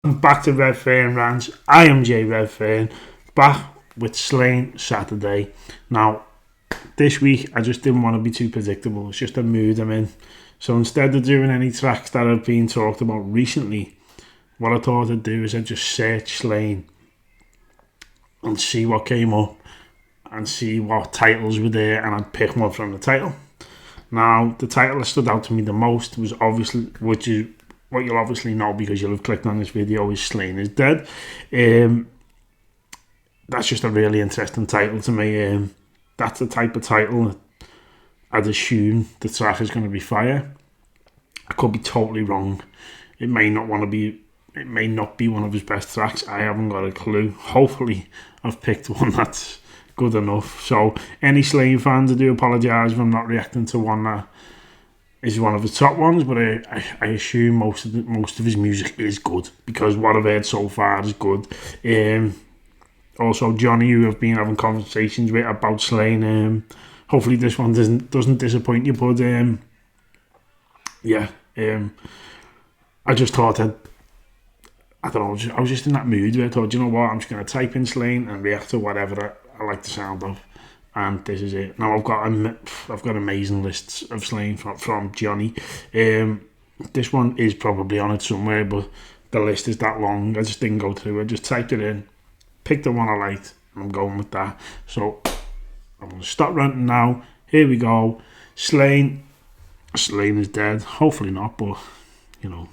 Back to Redfern Rants. I am Jay Redfern, back with Slaine Saturday. Now, this week I just didn't want to be too predictable. It's just a mood I'm in. So instead of doing any tracks that have been talked about recently, what I thought I'd do is I'd just search Slaine and see what came up and see what titles were there, and I'd pick one from the title. Now, the title that stood out to me the most was obviously, which is what you'll obviously know because you'll have clicked on this video, is Slaine is Dead. That's just a really interesting title to me. That's the type of title that I'd assume the track is going to be fire. I could be totally wrong. It may not be one of his best tracks. I haven't got a clue. Hopefully I've picked one that's good enough. So any Slaine fans, I do apologise if I'm not reacting to one that is one of the top ones, but I assume most of his music is good because what I've heard so far is good. Also, Johnny, who I've been having conversations with about Slaine, hopefully this one doesn't disappoint you, but I just thought I don't know, I was just in that mood where I thought, you know what, I'm just going to type in Slaine and react to whatever I like the sound of, and this is it. Now I've got amazing lists of Slaine from Johnny. This one is probably on it somewhere, but the list is that long. I just didn't go through it. I just typed it in, picked the one I liked, and I'm going with that. So I'm going to stop ranting now. Here we go. Slaine is Dead. Hopefully not, but you know.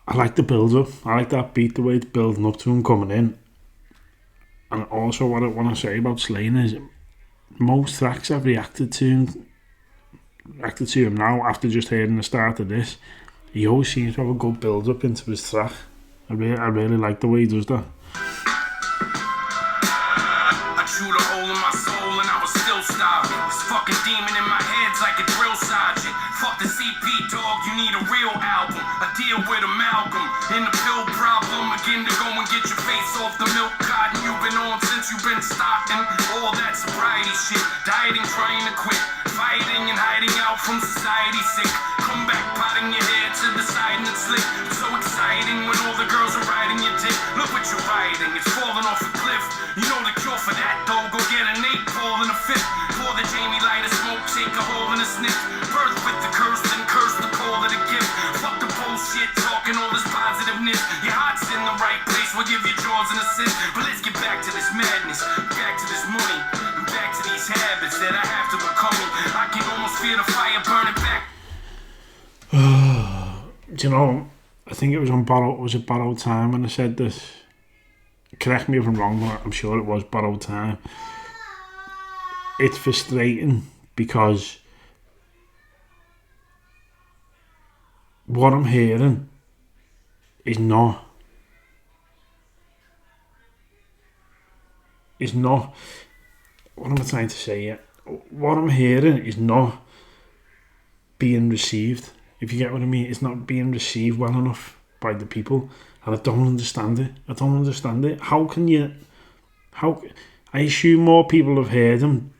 I like the build-up. I like that beat, the way it's building up to him coming in. And also what I want to say about Slaine is most tracks I've reacted to him now after just hearing the start of this, he always seems to have a good build-up into his track. I really like the way he does that. I chewed a hole in my soul and I was still starving. This fucking demon in my head's like a drill sergeant. Fuck the CP, dog, you need a real album. I deal with amalgam in the pill problem. Again to go and get your face off the milk cotton you've been on since you've been starting. All that sobriety shit, dieting, trying to quit, fighting and hiding out from society sick. Come back, potting your hair to the side and it's slick. It's so exciting when all the girls are riding your dick. Look what you're riding, it's falling off a cliff. You know the cure for that though, go get an 8-ball and a 5th. Pour the Jamie lighter smoke, take a hole and a sniff. Birth with the curse, then curse the call of the gift. Fuck the bullshit, talking all this positiveness. Your heart's in the right place, we'll give you jaws and assist. But let's get back to this madness, back to this money, and back to these habits that I have to become me. I can almost feel the fire burning back. Do you know, I think it was on Borrowed Time when I said this. Correct me if I'm wrong, but I'm sure it was Borrowed Time. It's frustrating because what I'm hearing is not what am I trying to say here? What I'm hearing is not being received. If you get what I mean, it's not being received well enough by the people, and I don't understand it. How I assume more people have heard him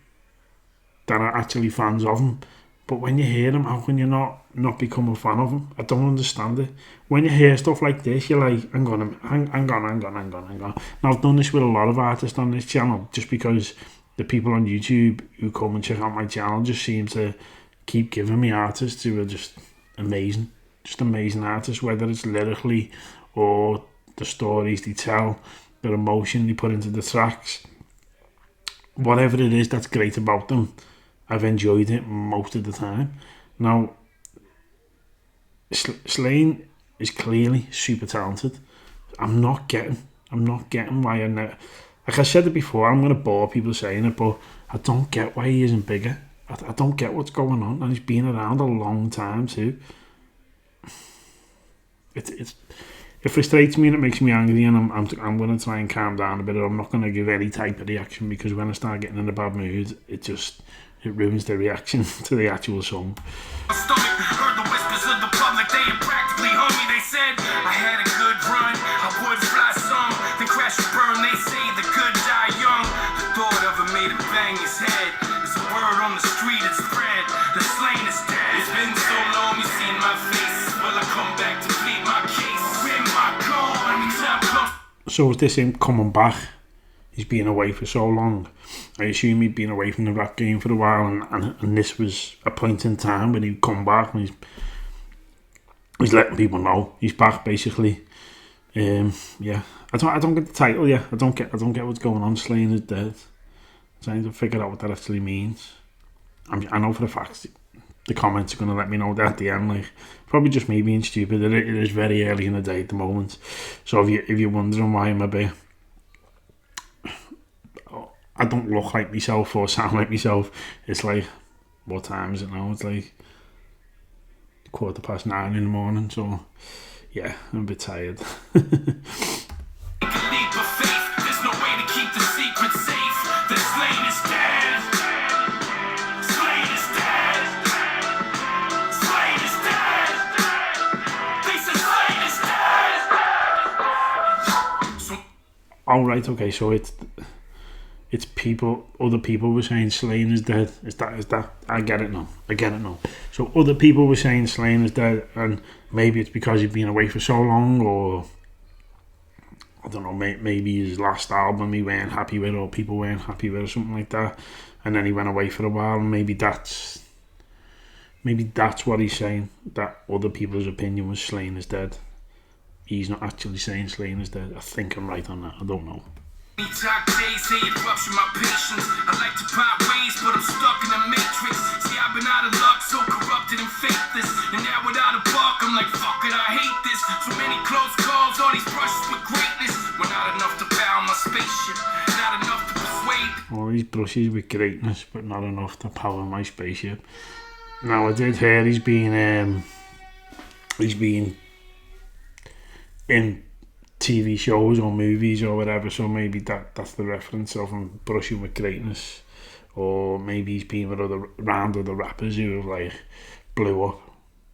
than are actually fans of him, but when you hear him, how can you not become a fan of him? I don't understand it. When you hear stuff like this, you're like, hang on. Now, I've done this with a lot of artists on this channel, just because the people on YouTube who come and check out my channel just seem to keep giving me artists who are just amazing artists, whether it's lyrically or the stories they tell, the emotion they put into the tracks, whatever it is that's great about them. I've enjoyed it most of the time. Now, Slaine is clearly super talented. I'm not getting why like I said it before, I'm going to bore people saying it, but I don't get why he isn't bigger. I don't get what's going on, and he's been around a long time too. It frustrates me and it makes me angry, and I'm going to try and calm down a bit. I'm not going to give any type of reaction, because when I start getting in a bad mood, it ruins the reaction to the actual song. Heard the whispers of the public, they practically hung me. They said I had a good run, I would fly some, then crash and burn. They say So is this him coming back? He's been away for so long. I assume he'd been away from the rap game for a while, and this was a point in time when he'd come back and he's letting people know he's back, basically. Yeah, I don't get the title yet. I don't get what's going on. Slaine is dead. I'm trying to figure out what that actually means. I know for a fact the comments are going to let me know that at the end. Like, probably just me being stupid. It is very early in the day at the moment. So if you're wondering why I'm a bit, I don't look like myself or sound like myself. It's like, what time is it now? It's like 9:15 in the morning. So yeah, I'm a bit tired. Oh right, okay. So it's people. Other people were saying Slaine is dead. Is that? I get it now. So other people were saying Slaine is dead, and maybe it's because he'd been away for so long, or I don't know. Maybe his last album he weren't happy with, or people weren't happy with, or something like that. And then he went away for a while, and maybe that's what he's saying. That other people's opinion was Slaine is dead. He's not actually saying Slaine is dead. I think I'm right on that. I don't know. Talk days, say it rupture my patience. I like to part ways, but I'm stuck in the matrix. See, I've been out of luck, so corrupted and faithless. And now without a buck, I'm like, fuck it, I hate this. So many close calls, all these brushes with greatness. We're not enough to power my spaceship, not enough to persuade. All these brushes with greatness, but not enough to power my spaceship. Now, I did hear he's been in TV shows or movies or whatever, so maybe that's the reference of him brushing with greatness, or maybe he's been with around other rappers who have like blew up,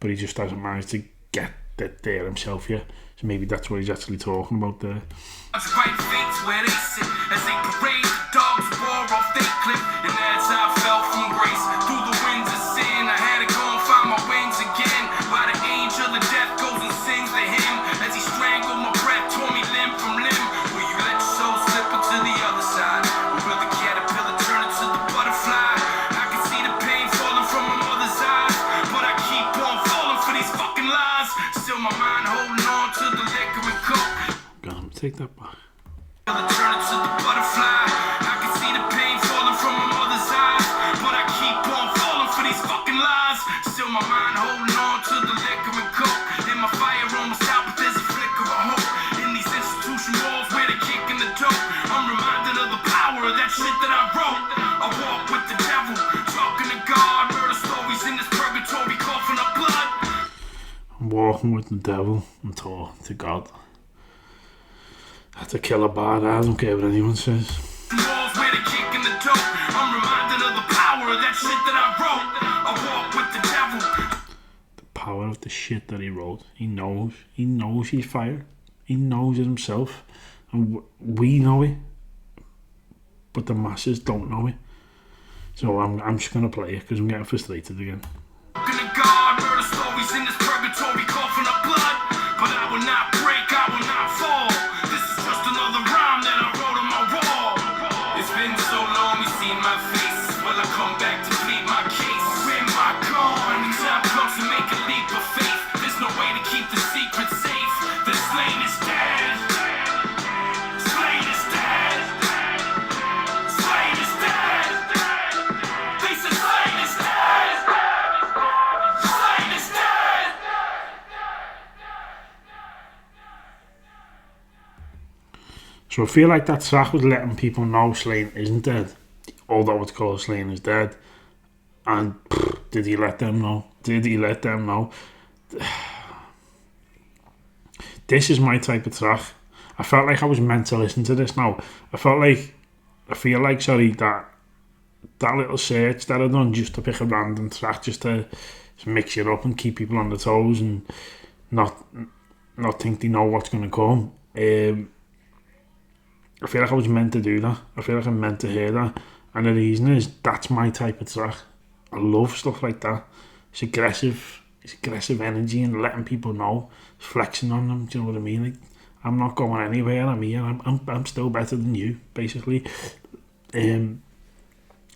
but he just hasn't managed to get there himself yet. So maybe that's what he's actually talking about there. Right fates where they sit as they parade the dogs roar off they clip, and as I fell from grace through the winds of sin, I had to go and find my wings again. By the angel of death goes and sings the hymn as he strangled my breath, tore me limb from limb. Will you let your soul slip into the other side, or will the caterpillar turn into the butterfly? I can see the pain falling from my mother's eyes, but I keep on falling for these fucking lies. Still my mind holding on to the liquor and coke. Take that back. Turn into the butterfly. I can see the pain falling from my mother's eyes, but I keep on falling for these fucking lies. Still my mind holding on to the liquor and coke. And my fire almost out, but there's a flicker of hope. In these institution walls where they're kicking the dope, I'm reminded of the power of that shit that I wrote. I walk with the devil, talking to God, murder stories in this purgatory, coughing up blood. I'm walking with the devil and talking to God. That's a killer bar. I don't care what anyone says. Walls where they're kicking the dope, I'm reminded of the power of that shit that I wrote. I walk with the devil. The power of the shit that he wrote. He knows he's fired. He knows it himself, and we know it, but the masses don't know it. So I'm just gonna play it because I'm getting frustrated again. God, murder stories in this purgatory, coughing up blood, but I will not break, I will not fall. This is just another rhyme that I wrote on my wall. It's been so long, you've seen my face. Will I come back to plead my case? Where am I gone? The time comes to make a leap of faith. There's no way to keep the secret safe. The Slaine is dead. Slaine is dead. Slaine is dead. They said Slaine is dead. Slaine is dead. So I feel like that track was letting people know Slaine isn't dead, although it's called Slaine is dead. And did he let them know? This is my type of track. I felt like I was meant to listen to this now. I feel like that little search that I done just to pick a random track, just to mix it up and keep people on their toes and not think they know what's going to come. I feel like I was meant to do that. I feel like I'm meant to hear that. And the reason is, that's my type of track. I love stuff like that. It's aggressive energy and letting people know. It's flexing on them, do you know what I mean? Like, I'm not going anywhere. I'm here. I'm still better than you, basically. I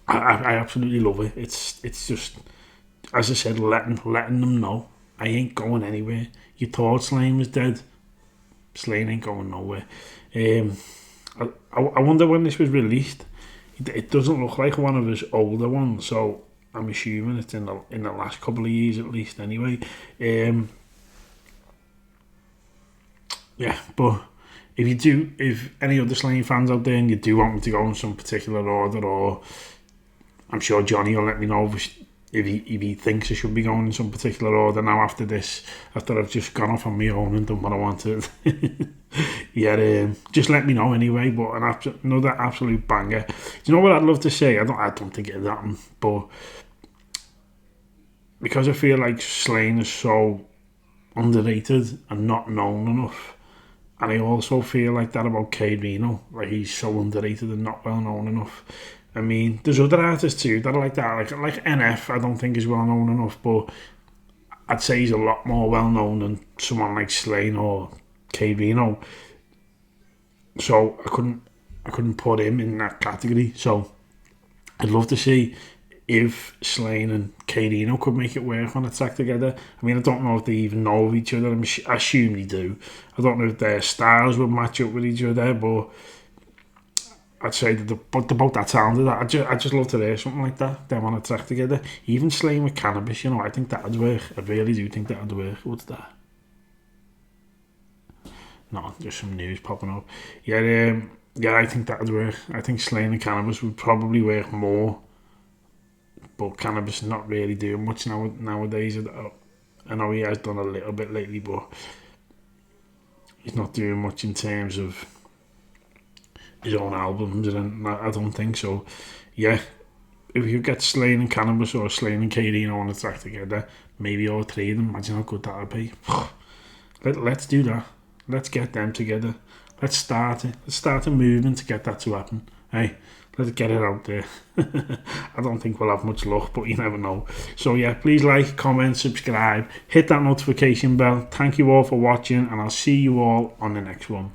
absolutely love it. It's just, as I said, letting them know I ain't going anywhere. You thought Slaine was dead. Slaine ain't going nowhere. I wonder when this was released. It doesn't look like one of his older ones, so I'm assuming it's in the last couple of years at least. Anyway, yeah. But if any other Slaine fans out there and you do want me to go in some particular order, or I'm sure Johnny will let me know if he thinks I should be going in some particular order now after this, after I've just gone off on my own and done what I wanted. Yeah, just let me know anyway. But another absolute banger. Do you know what I'd love to say? I don't think it'll happen, but because I feel like Slaine is so underrated and not known enough, and I also feel like that about Cade Reno, like he's so underrated and not well known enough. I mean, there's other artists too that are like that. Like NF, I don't think is well known enough, but I'd say he's a lot more well known than someone like Slaine or Cade Reno. So I couldn't put him in that category. So I'd love to see if Slaine and Cade Reno could make it work on a track together. I mean, I don't know if they even know of each other. I assume they do. I don't know if their styles would match up with each other, but I'd say that about that talented. I just love to hear something like that. Them on a track together. Even Slaine with Cannabis, you know, I think that'd work. I really do think that'd work. What's that? No, just some news popping up. Yeah, I think that'd work. I think Slaine and Cannabis would probably work more. But Cannabis is not really doing much nowadays. I know he has done a little bit lately, but he's not doing much in terms of his own albums, and I don't think so. Yeah, if you get Slaine and Cannabis or Slaine and Cade Reno on a track together, maybe all three of them, imagine how good that would be. Let's do that. Let's get them together. Let's start it. Let's start a movement to get that to happen. Hey, let's get it out there. I don't think we'll have much luck, but you never know. So yeah, please like, comment, subscribe, hit that notification bell. Thank you all for watching, and I'll see you all on the next one.